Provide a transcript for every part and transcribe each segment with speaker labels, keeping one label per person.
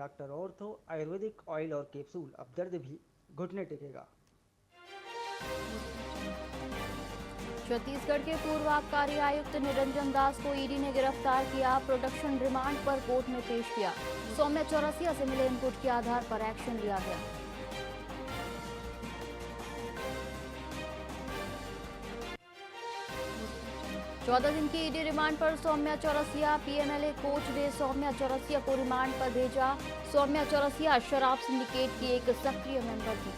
Speaker 1: Doctor ortho Ayurvedic oil और capsule. अब दर्द भी घुटने टेकेगा।
Speaker 2: छत्तीसगढ़ के पूर्व आबकारी आयुक्त निरंजन दास को ईडी ने गिरफ्तार किया। प्रोडक्शन रिमांड पर कोर्ट में पेश किया। सौम्या चौरसिया से मिले इनपुट के आधार पर एक्शन लिया गया। चौदह दिन की ईडी रिमांड पर सौम्या चौरसिया। पीएमएलए कोच ने सौम्या चौरसिया को रिमांड पर भेजा। सौम्या चौरसिया शराब सिंडिकेट की एक सक्रिय मेंबर थी।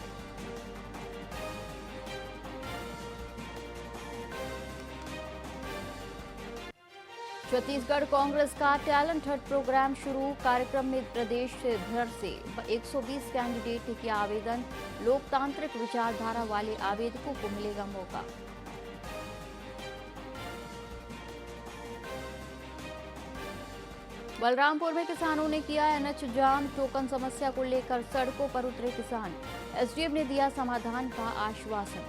Speaker 2: छत्तीसगढ़ कांग्रेस का टैलेंट हंट प्रोग्राम शुरू। कार्यक्रम में प्रदेश भर से 120 कैंडिडेट ने किया आवेदन। लोकतांत्रिक विचारधारा वाले आवेदकों को मिलेगा मौका। बलरामपुर में किसानों ने किया एनएच जाम। टोकन समस्या को लेकर सड़कों पर उतरे किसान। एसडीएम ने दिया समाधान का आश्वासन।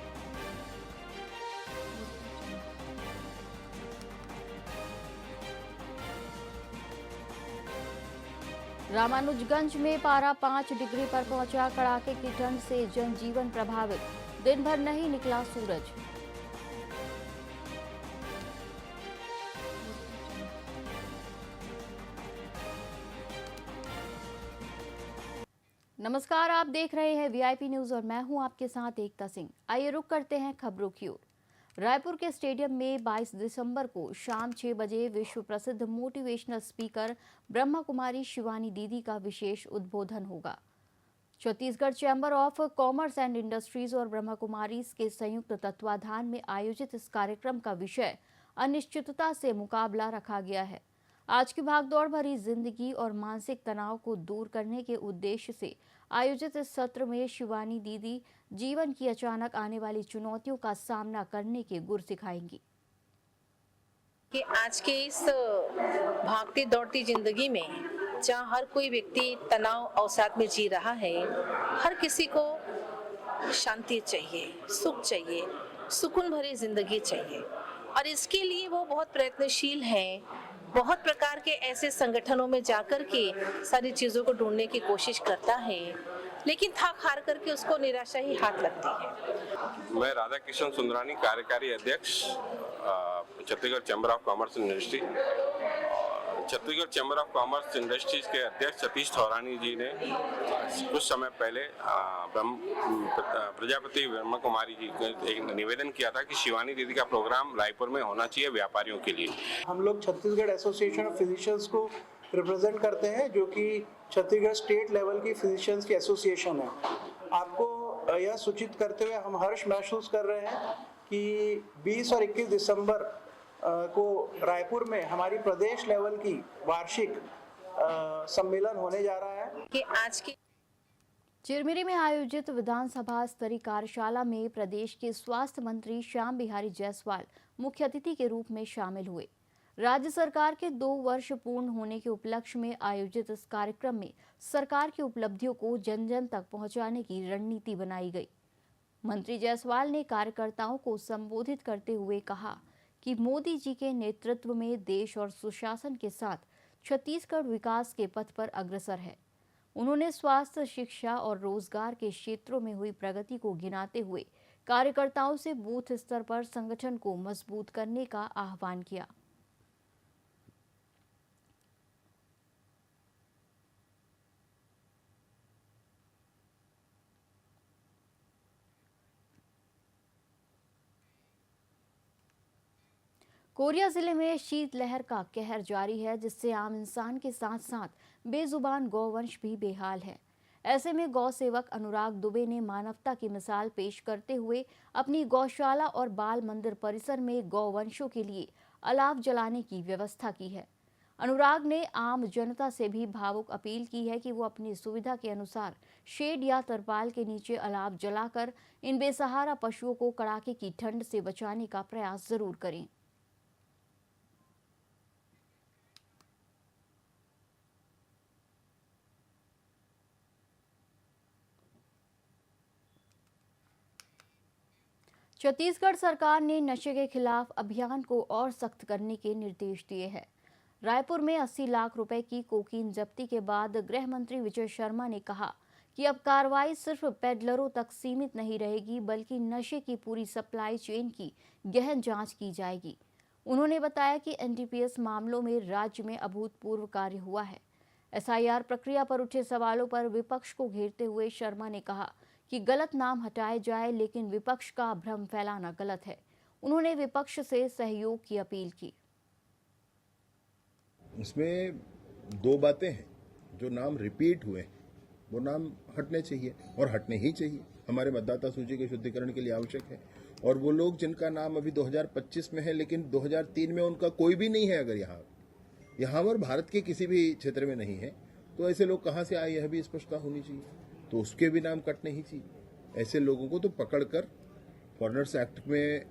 Speaker 2: रामानुजगंज में पारा 5 डिग्री पर पहुंचा। कड़ाके की ठंड से जनजीवन प्रभावित। दिन भर नहीं निकला सूरज। नमस्कार, आप देख रहे हैं वीआईपी न्यूज और मैं हूं आपके साथ एकता सिंह। आइए रुक करते हैं खबरों की ओर। रायपुर के स्टेडियम में 22 दिसंबर को शाम 6 बजे विश्व प्रसिद्ध मोटिवेशनल स्पीकर ब्रह्मा कुमारी शिवानी दीदी का विशेष उद्बोधन होगा। Chhattisgarh chamber of commerce and industries और ब्रह्मा कुमारी के संयुक्त तत्वाधान में आयोजित इस कार्यक्रम का विषय अनिश्चितता से मुकाबला रखा गया है। आज की भागदौड़ भरी जिंदगी और मानसिक तनाव को दूर करने के उद्देश्य से आयोजित इस सत्र में शिवानी दीदी जीवन की अचानक आने वाली चुनौतियों का सामना करने के गुर सिखाएंगी।
Speaker 3: कि आज के इस भागती दौड़ती जिंदगी में जहाँ हर कोई व्यक्ति तनाव अवसाद में जी रहा है, हर किसी को शांति चाहिए, सुख चाहिए, सुकून भरी जिंदगी चाहिए और इसके लिए वो बहुत प्रयत्नशील हैं। बहुत प्रकार के ऐसे संगठनों में जाकर के सारी चीज़ों को ढूंढने की कोशिश करता है, लेकिन थक हार करके उसको निराशा ही हाथ लगती है।
Speaker 4: मैं राधा किशन सुंदरानी, कार्यकारी अध्यक्ष Chhattisgarh chamber of commerce and industry. Chhattisgarh chamber of commerce industries के अध्यक्ष सतीश थौरानी जी ने कुछ समय पहले प्रजापति ब्रह्मा कुमारी जी को एक निवेदन किया था कि शिवानी दीदी का प्रोग्राम रायपुर में होना चाहिए व्यापारियों के लिए।
Speaker 5: हम लोग छत्तीसगढ़ एसोसिएशन ऑफ फिजिशियंस को रिप्रेजेंट करते हैं, जो कि छत्तीसगढ़ स्टेट लेवल की फिजिशियंस की एसोसिएशन है। आपको यह सूचित करते हुए हम हर्ष महसूस कर रहे हैं कि 20 और 21 दिसंबर को रायपुर में हमारी प्रदेश लेवल की वार्षिक सम्मेलन होने जा रहा है।
Speaker 3: कि आज की
Speaker 2: चिरमिरी में आयोजित विधानसभा स्तरीय कार्यशाला में प्रदेश के स्वास्थ्य मंत्री श्याम बिहारी जायसवाल मुख्य अतिथि के रूप में शामिल हुए। राज्य सरकार के 2 वर्ष पूर्ण होने के उपलक्ष्य में आयोजित इस कार्यक्रम में सरकार की उपलब्धियों को जन जन तक पहुंचाने की रणनीति बनाई गई। मंत्री जायसवाल ने कार्यकर्ताओं को संबोधित करते हुए कहा कि मोदी जी के नेतृत्व में देश और सुशासन के साथ छत्तीसगढ़ विकास के पथ पर अग्रसर है। उन्होंने स्वास्थ्य, शिक्षा और रोजगार के क्षेत्रों में हुई प्रगति को गिनाते हुए कार्यकर्ताओं से बूथ स्तर पर संगठन को मजबूत करने का आह्वान किया। कोरिया जिले में शीतलहर का कहर जारी है, जिससे आम इंसान के साथ साथ बेजुबान गौवंश भी बेहाल है। ऐसे में गौ सेवक अनुराग दुबे ने मानवता की मिसाल पेश करते हुए अपनी गौशाला और बाल मंदिर परिसर में गौवंशों के लिए अलाव जलाने की व्यवस्था की है। अनुराग ने आम जनता से भी भावुक अपील की है कि वो अपनी सुविधा के अनुसार शेड या तरपाल के नीचे अलाव जलाकर इन बेसहारा पशुओं को कड़ाके की ठंड से बचाने का प्रयास जरूर करें। छत्तीसगढ़ सरकार ने नशे के खिलाफ अभियान को और सख्त करने के निर्देश दिए हैं। रायपुर में 80 लाख रुपए की कोकीन जब्ती के बाद गृह मंत्री विजय शर्मा ने कहा कि अब कार्रवाई सिर्फ पेडलरों तक सीमित नहीं रहेगी, बल्कि नशे की पूरी सप्लाई चेन की गहन जांच की जाएगी। उन्होंने बताया कि एनडीपीएस मामलों में राज्य में अभूतपूर्व कार्य हुआ है। एसआईआर प्रक्रिया पर उठे सवालों पर विपक्ष को घेरते हुए शर्मा ने कहा कि गलत नाम हटाए जाए, लेकिन विपक्ष का भ्रम फैलाना गलत है। उन्होंने विपक्ष से सहयोग की अपील की।
Speaker 6: इसमें दो बातें हैं। जो नाम रिपीट हुए वो नाम हटने चाहिए और हटने ही चाहिए। हमारे मतदाता सूची के शुद्धिकरण के लिए आवश्यक है। और वो लोग जिनका नाम अभी 2025 में है लेकिन 2003 में उनका कोई भी नहीं है, अगर यहाँ पर भारत के किसी भी क्षेत्र में नहीं है, तो ऐसे लोग कहाँ से आए, यह भी स्पष्टता होनी चाहिए। तो उसके भी नाम कटने ही चाहिए। ऐसे लोगों को तो पकड़कर फॉरेनर्स एक्ट में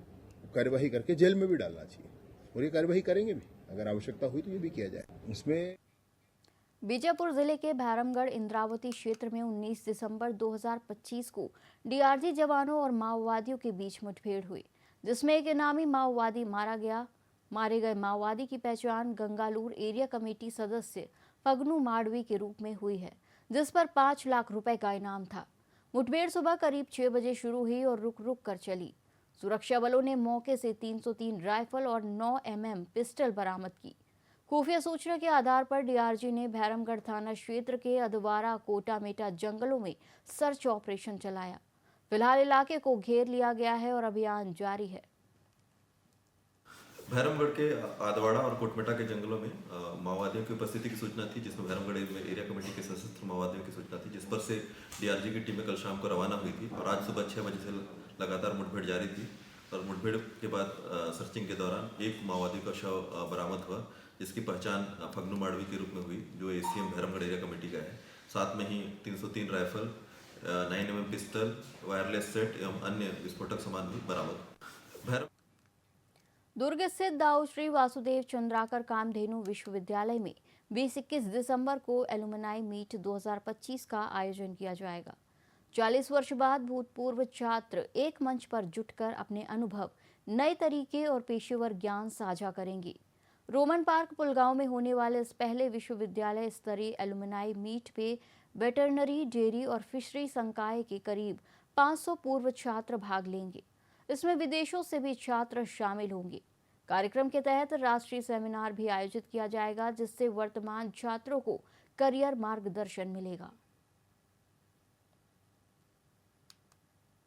Speaker 6: कार्यवाही करके जेल में भी डालना चाहिए, और ये कार्यवाही करेंगे भी। अगर आवश्यकता हुई तो ये भी किया जाए। इसमें
Speaker 2: बीजापुर जिले के भैरमगढ़ इंद्रावती क्षेत्र में 19 दिसंबर 2025 को डीआरजी जवानों और माओवादियों के बीच मुठभेड़ हुई, जिसमें एक इनामी माओवादी मारा गया। मारे गए माओवादी की पहचान गंगालूर एरिया कमेटी सदस्य फगनू माडवी के रूप में हुई है, जिस पर 5 लाख रुपए का इनाम था। मुठभेड़ सुबह करीब 6 बजे शुरू हुई और रुक रुक कर चली। सुरक्षा बलों ने मौके से 303 राइफल और 9 mm पिस्टल बरामद की। खुफिया सूचना के आधार पर डीआरजी ने भैरमगढ़ थाना क्षेत्र के अधवारा कोटा मेटा जंगलों में सर्च ऑपरेशन चलाया। फिलहाल इलाके को घेर लिया गया है और अभियान जारी है।
Speaker 7: भैरमगढ़ के आदवाड़ा और कोटमेटा के जंगलों में माओवादियों की उपस्थिति की सूचना थी, जिसमें भैरमगढ़ एरिया कमेटी के सशस्त्र माओवादियों की सूचना थी, जिस पर से डीआरजी की टीमें कल शाम को रवाना हुई थी और आज सुबह 6 बजे से लगातार मुठभेड़ जारी थी। और मुठभेड़ के बाद सर्चिंग के दौरान एक माओवादी का शव बरामद हुआ, जिसकी पहचान फगनू माडवी के रूप में हुई, जो एसीएम भैरमगढ़ एरिया कमेटी का है। साथ में ही 303 rifle, 9 mm pistol, wireless set एवं अन्य विस्फोटक सामान भी बरामद।
Speaker 2: दुर्ग स्थित दाऊ श्री वासुदेव चंद्राकर कामधेनु विश्वविद्यालय में 20-21 दिसंबर को एलुमनाई मीट 2025 का आयोजन किया जाएगा। 40 वर्ष बाद भूतपूर्व छात्र एक मंच पर जुटकर अपने अनुभव, नए तरीके और पेशेवर ज्ञान साझा करेंगे। रोमन पार्क पुलगांव में होने वाले इस पहले विश्वविद्यालय स्तरीय एलुमनाई मीट पे वेटरनरी, डेयरी और फिशरी संकाय के करीब 500 पूर्व छात्र भाग लेंगे। इसमें विदेशों से भी छात्र शामिल होंगे। कार्यक्रम के तहत राष्ट्रीय सेमिनार भी आयोजित किया जाएगा, जिससे वर्तमान छात्रों को करियर मार्गदर्शन मिलेगा।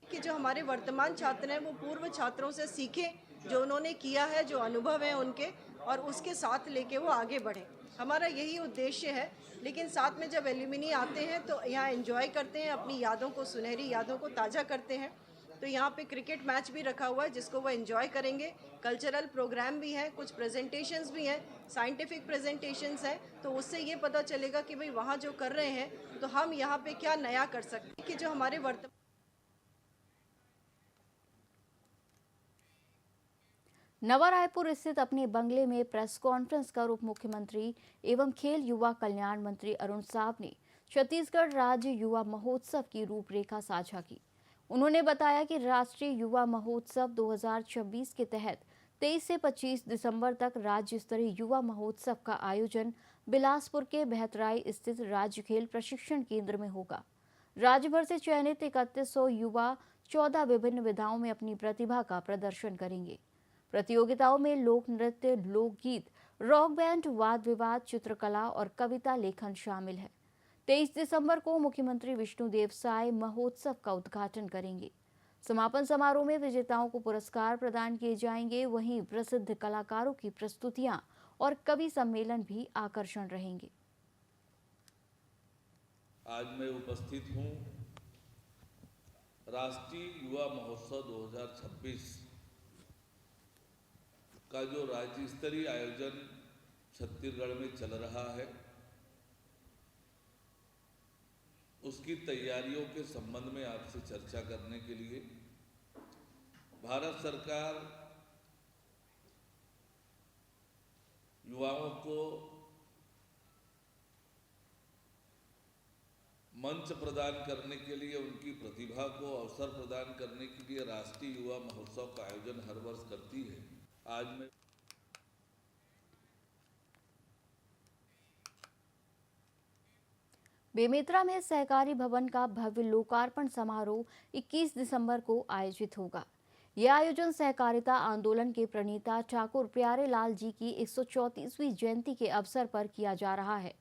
Speaker 8: कि जो हमारे वर्तमान छात्र हैं वो पूर्व छात्रों से सीखें, जो उन्होंने किया है, जो अनुभव है उनके, और उसके साथ लेके वो आगे बढ़ें। हमारा यही उद्देश्य है। लेकिन साथ में जब एल्यूमिनी आते हैं तो यहाँ एंजॉय करते हैं, अपनी यादों को, सुनहरी यादों को ताज़ा करते हैं। तो यहाँ पे क्रिकेट मैच भी रखा हुआ है जिसको वो एंजॉय करेंगे। कल्चरल प्रोग्राम भी है, कुछ प्रेजेंटेशंस भी हैं, साइंटिफिक प्रेजेंटेशंस हैं। तो उससे ये पता चलेगा कि भाई वहाँ जो कर रहे हैं तो हम यहाँ पे क्या नया कर सकते हैं। कि जो हमारे
Speaker 2: नवा रायपुर स्थित अपने बंगले में प्रेस कॉन्फ्रेंस कर उप मुख्यमंत्री एवं खेल युवा कल्याण मंत्री अरुण साव ने छत्तीसगढ़ राज्य युवा महोत्सव की रूपरेखा साझा की। उन्होंने बताया कि राष्ट्रीय युवा महोत्सव 2026 के तहत 23 से 25 दिसंबर तक राज्य स्तरीय युवा महोत्सव का आयोजन बिलासपुर के बहतराई स्थित राज्य खेल प्रशिक्षण केंद्र में होगा। राज्य भर से चयनित 3100 युवा 14 विभिन्न विधाओं में अपनी प्रतिभा का प्रदर्शन करेंगे। प्रतियोगिताओं में लोक नृत्य, लोकगीत, रॉक बैंड, वाद विवाद, चित्रकला और कविता लेखन शामिल है। 23 दिसंबर को मुख्यमंत्री विष्णुदेव साय महोत्सव का उद्घाटन करेंगे। समापन समारोह में विजेताओं को पुरस्कार प्रदान किए जाएंगे। वहीं प्रसिद्ध कलाकारों की प्रस्तुतियां और कवि सम्मेलन भी आकर्षण रहेंगे।
Speaker 9: आज मैं उपस्थित हूं राष्ट्रीय युवा महोत्सव 2026 का जो राज्य स्तरीय आयोजन छत्तीसगढ़ में चल रहा है, उसकी तैयारियों के संबंध में आपसे चर्चा करने के लिए भारत सरकार युवाओं को मंच प्रदान करने के लिए, उनकी प्रतिभा को अवसर प्रदान करने के लिए राष्ट्रीय युवा महोत्सव का आयोजन हर वर्ष करती है। आज मैं
Speaker 2: बेमेतरा में सहकारी भवन का भव्य लोकार्पण समारोह 21 दिसंबर को आयोजित होगा। यह आयोजन सहकारिता आंदोलन के प्रणेता ठाकुर प्यारेलाल जी की 134वीं जयंती के अवसर पर किया जा रहा है।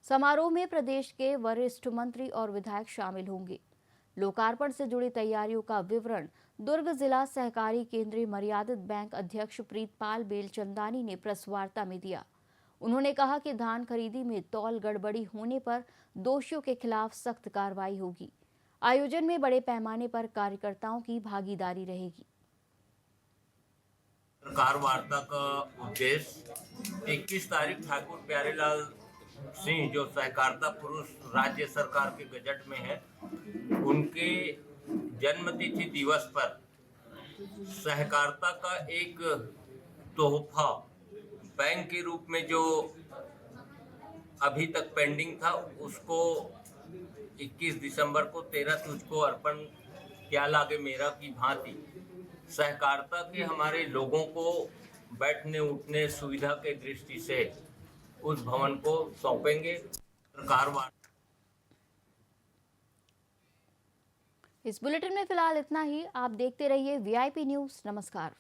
Speaker 2: समारोह में प्रदेश के वरिष्ठ मंत्री और विधायक शामिल होंगे। लोकार्पण से जुड़ी तैयारियों का विवरण दुर्ग जिला सहकारी केंद्रीय मर्यादित बैंक अध्यक्ष प्रीतपाल बेलचंदानी ने प्रेस वार्ता में दिया। उन्होंने कहा कि धान खरीदी में तौल गड़बड़ी होने पर दोषियों के खिलाफ सख्त कार्रवाई होगी। आयोजन में बड़े पैमाने पर कार्यकर्ताओं की भागीदारी रहेगी।
Speaker 10: पत्रकार वार्ता का उद्देश्य 21 तारीख ठाकुर प्यारेलाल सिंह जो सहकारिता पुरुष राज्य सरकार के गजट में है, उनके जन्मतिथि दिवस पर सहकारिता का एक तोहफा बैंक के रूप में जो अभी तक पेंडिंग था, उसको 21 दिसंबर को 13 तुझको अर्पण क्या लागे मेरा की भांति सहकारिता के हमारे लोगों को बैठने उठने सुविधा के दृष्टि से उस भवन को सौंपेंगे।
Speaker 2: इस बुलेटिन में फिलहाल इतना ही। आप देखते रहिए VIP न्यूज़। नमस्कार।